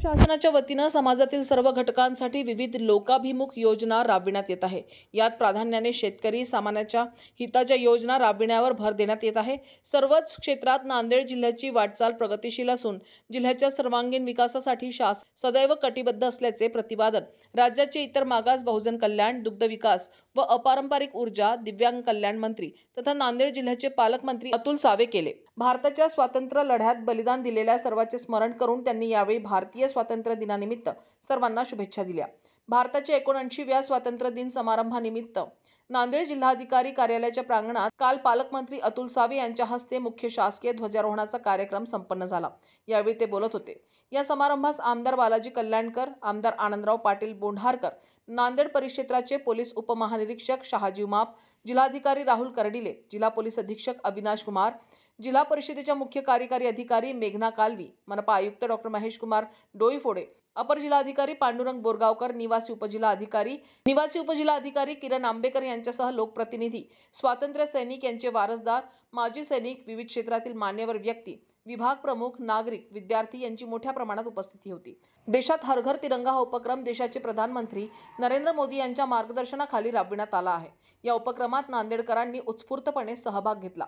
शासनाच्या वतीनं समाजातील सर्व घटकांसाठी विविध लोकाभिमुख योजना राबविण्यात येत आहे। यात प्राधान्याने शेतकरी सामान्याच्या हिताच्या योजना राबविण्यावर भर देण्यात येत आहे। सर्वच क्षेत्रात नांदेड जिल्ह्याची वाटचाल प्रगतिशील असून जिल्ह्याच्या सर्वांगीण विकासासाठी शासन सदैव कटिबद्ध असल्याचे प्रतिपादन राज्याचे इतर मागास बहुजन कल्याण, दुग्ध विकास व अपारंपरिक ऊर्जा, दिव्यांग कल्याण मंत्री तथा नांदेड जिल्ह्याचे पालकमंत्री अतुल सावे केले। भारताच्या स्वातंत्र्य लढ्यात बलिदान दिलेल्या सर्वांचे स्मरण करून त्यांनी यावेळी भारतीय स्वातंत्र्य दिनानिमित्त सर्वांना शुभेच्छा दिल्या। भारताच्या 79व्या स्वातंत्र्य दिन समारंभानिमित्त नांदेड जिल्हाधिकारी कार्यालयाच्या प्रांगणात काल पालकमंत्री अतुल सावे यांच्या हस्ते मुख्य शासकीय ध्वजारोहणाचा कार्यक्रम संपन्न झाला। यावेळी ते बोलत होते। या समारंभास आमदार बालाजी कल्याणकर, आमदार आनंदराव पाटील बोंढारकर, नांदेड परिक्षेत्राचे पोलीस उपमहानिरीक्षक शहाजीव माप, जिल्हाधिकारी राहुल कर्डिले, जिल्हा पोलीस अधीक्षक अविनाश कुमार, जिल्हा परिषदेच्या मुख्य कार्यकारी अधिकारी मेघना कालवी, मनपा आयुक्त डॉक्टर महेश कुमार डोईफोडे, अपर जिल्हाधिकारी पांडुरंग बोरगावकर, निवासी उपजिल्हा अधिकारी किरण आंबेकर यांच्यासह लोकप्रतिनिधी, स्वातंत्र्य सैनिक यांचे वारसदार, माजी सैनिक, विविध क्षेत्रातील मान्यवर व्यक्ती, विभाग प्रमुख, नागरिक, विद्यार्थी यांची मोठ्या प्रमाणात उपस्थिती होती। देशात हर घर तिरंगा हा उपक्रम देशाचे प्रधानमंत्री नरेंद्र मोदी यांच्या मार्गदर्शनाखाली राबविण्यात आला आहे। या उपक्रमात नांदेडकरांनी उत्स्फूर्तपणे सहभाग घेतला।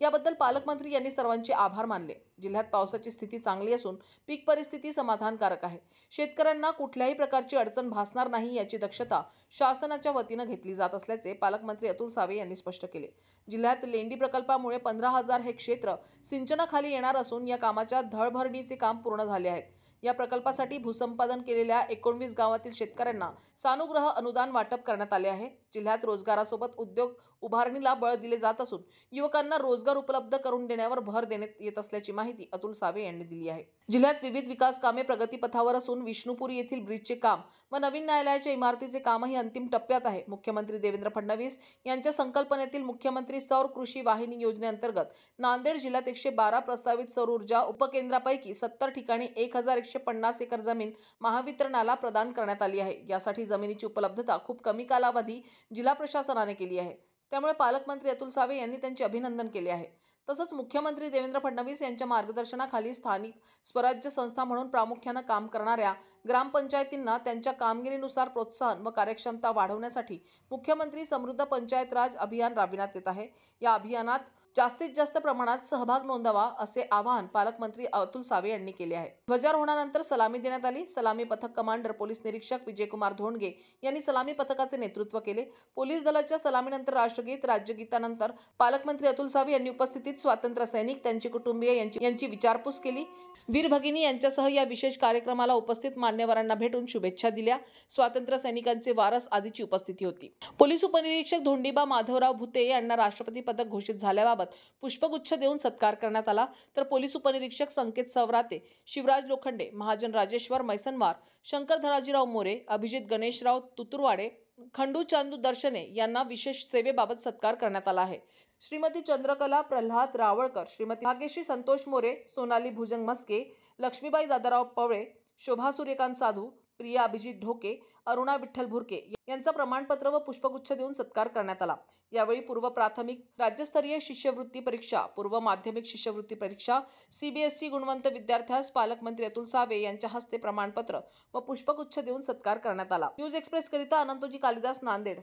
याबद्दल पालकमंत्री यांनी सर्वांचे आभार मानले। जिल्ह्यात पावसाची स्थिती चांगली असून पीक परिस्थिती समाधानकारक आहे। शेतकऱ्यांना कुठल्याही प्रकारची अडचण भासणार नाही याची दक्षता शासनाच्या वतीने घेतली जात असल्याचे पालकमंत्री अतुल सावे यांनी स्पष्ट केले। जिल्ह्यात लेंडी प्रकल्पामुळे 15,000 हे क्षेत्र सिंचनाखाली येणार असून या कामाच्या धडभरणीचे काम पूर्ण झाले आहेत। या प्रकल्पासाठी भूसंपादन केलेल्या 19 गावातील शेतकऱ्यांना सानुग्रह अनुदान वाटप करण्यात आले आहे। जिल्ह्यात रोजगारासोबत उद्योग उभारणीला बळ दिले जात असून युवकांना रोजगार उपलब्ध करून देण्यावर भर देण्यात येत असल्याची माहिती अतुल सावे यांनी दिली आहे। जिल्ह्यात विविध विकास कामे प्रगतीपथावर असून विष्णुपुरी येथील ब्रिजचे काम व नवीन न्यायालयाच्या इमारतीचे कामही अंतिम टप्प्यात आहे। मुख्यमंत्री देवेंद्र फडणवीस यांच्या संकल्पनेतील मुख्यमंत्री सौर कृषी वाहिनी योजनेअंतर्गत नांदेड जिल्ह्यात 112 प्रस्तावित सौर ऊर्जा उपकेंद्रापैकी 70 ठिकाणी 1150 एकर जमीन महावितरणाला प्रदान करण्यात आली आहे। यासाठी जमिनीची उपलब्धता खूप कमी कालावधी जिल्हा प्रशासनाने केली आहे। त्यामुळे पालकमंत्री अतुल सावे यांनी त्यांचे अभिनंदन केले आहे। तसंच मुख्यमंत्री देवेंद्र फडणवीस यांच्या मार्गदर्शनाखाली स्थानिक स्वराज्य संस्था म्हणून प्रामुख्याने काम करणाऱ्या ग्रामपंचायतींना त्यांच्या कामगिरीनुसार प्रोत्साहन व कार्यक्षमता वाढवण्यासाठी मुख्यमंत्री समृद्ध पंचायत राज अभियान राबविण्यात येत आहे। या अभियानात जास्तीत जास्त प्रमाणात सहभाग नोंदवा असे आवाहन पालकमंत्री अतुल सावे यांनी केले आहे। ध्वजारोहणानंतर सलामी देण्यात आली। सलामी पथक कमांडर पोलीस निरीक्षक विजयकुमार धोंडगे यांनी सलामी पथकाचे नेतृत्व केले। पोलीस दलाच्या सलामीनंतर राष्ट्रगीत, राज्यगीतानंतर पालकमंत्री अतुल सावे यांनी उपस्थितीत स्वातंत्र्य सैनिक, त्यांचे कुटुंबीय यांची विचारपूस केली। वीर भगिनी यांच्यासह या विशेष कार्यक्रमाला उपस्थित मान्यवरांना भेटून शुभेच्छा दिल्या। स्वातंत्र्य सैनिकांचे वारस आदीची उपस्थिती होती। पोलीस उपनिरीक्षक धोंडीबा माधवराव भुते यांना राष्ट्रपती पदक घोषित झाल्याबाबत पुष्पगुच्छ देऊन सत्कार करण्यात आला। तर पोलीस उपनिरीक्षक संकेत सवराते, शिवराज लोखंडे, महाजन राजेश्वर मैसनवार, शंकर धनाजीराव मोरे, अभिजित गणेशराव तुतुरवाडे, खंडू चांदू दर्शने यांना विशेष सेवेबाबत सत्कार करण्यात आला आहे। श्रीमती चंद्रकला प्रल्हाद रावळकर, श्रीमती भाग्यश्री संतोष मोरे, सोनाली भुजंग मस्के, लक्ष्मीबाई दादाराव पवळे, शोभा सूर्यकांत साधू, प्रिया अभिजित ढोके, अरुणा विठ्ठल भुरके यांचा प्रमाणपत्र व पुष्पगुच्छ देऊन सत्कार करण्यात आला। यावेळी पूर्व प्राथमिक राज्यस्तरीय शिष्यवृत्ती परीक्षा, पूर्व माध्यमिक शिष्यवृत्ती परीक्षा, CBSE गुणवंत विद्यार्थ्यास पालकमंत्री अतुल सावे यांच्या हस्ते प्रमाणपत्र व पुष्पगुच्छ देऊन सत्कार करण्यात आला। न्यूज एक्सप्रेस करिता अनंतोजी कालिदास, नांदेड।